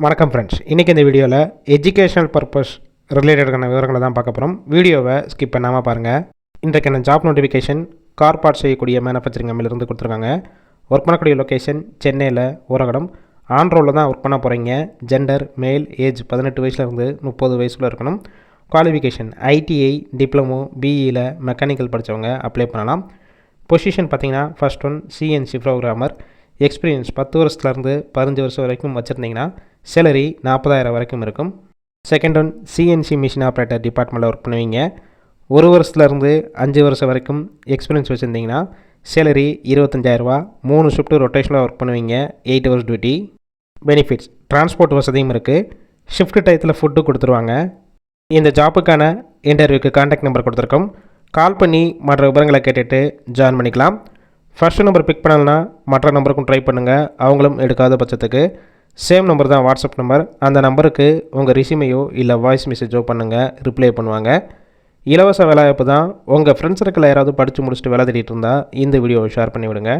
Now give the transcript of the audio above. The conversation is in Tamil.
வணக்கம் ஃப்ரெண்ட்ஸ், இன்றைக்கி இந்த வீடியோவில் எஜுகேஷனல் பர்பஸ் ரிலேட்டடான விவரங்களை தான் பார்க்க போகிறோம். வீடியோவை ஸ்கிப் பண்ணாமல் பாருங்கள். இன்றைக்கான ஜாப் நோட்டிஃபிகேஷன் கார் பார்ட் செய்யக்கூடிய மேனுஃபேக்சரிங் கம்பெனிலேருந்து கொடுத்துருக்காங்க. ஒர்க் பண்ணக்கூடிய லொக்கேஷன் சென்னையில் ஊரகடம். ஆன் ரோலில் தான் ஒர்க் பண்ண போகிறீங்க. ஜெண்டர் மேல், ஏஜ் 18 வயசுலேருந்து 30 வயசுக்குள்ளே இருக்கணும். குவாலிஃபிகேஷன் ஐடிஐ, டிப்ளமோ, பிஇயில் மெக்கானிக்கல் படித்தவங்க அப்ளை பண்ணலாம். பொசிஷன் பார்த்திங்கன்னா first one CNC programmer. Experience 10 வருஷத்துலேருந்து 15 வருஷம் வரைக்கும் வச்சுருந்தீங்கன்னா சேலரி 40,000 வரைக்கும் இருக்கும். Second one CNC machine operator டிபார்ட்மெண்ட்டில் ஒர்க் பண்ணுவீங்க. 1 வருஷத்துலேருந்து 5 வருஷம் வரைக்கும் எக்ஸ்பீரியன்ஸ் வச்சுருந்தீங்கன்னா சேலரி 25,000. 3 ஷிஃப்ட்டு ரொட்டேஷனில் ஒர்க் பண்ணுவீங்க. 8 ஹவர்ஸ் டியூட்டி. பெனிஃபிட்ஸ் டிரான்ஸ்போர்ட் வசதியும் இருக்குது. ஷிஃப்ட் டயத்தில் ஃபுட்டு கொடுத்துருவாங்க. இந்த ஜாப்புக்கான இன்டர்வியூக்கு கான்டாக்ட் நம்பர் கொடுத்துருக்கோம். கால் பண்ணி மற்ற விவரங்களை கேட்டுட்டு ஜாயின் பண்ணிக்கலாம். ஃபர்ஸ்ட் நம்பர் பிக் பண்ணலன்னா மற்ற நம்பருக்கும் ட்ரை பண்ணுங்கள். அவங்களும் எடுக்காத பட்சத்துக்கு சேம் நம்பர் தான் வாட்ஸ்அப் நம்பர். அந்த நம்பருக்கு உங்கள் ரெஸ்யூமையோ இல்லை வாய்ஸ் மெசேஜோ பண்ணுங்கள், ரிப்ளை பண்ணுவாங்க. இலவச வேலைவாய்ப்பு தான். உங்கள் ஃப்ரெண்ட்ஸ் சர்க்கிளில் யாராவது படித்து முடிச்சுட்டு வேலை தேடிட்டு இருந்தால் இந்த வீடியோவை ஷேர் பண்ணிவிடுங்க.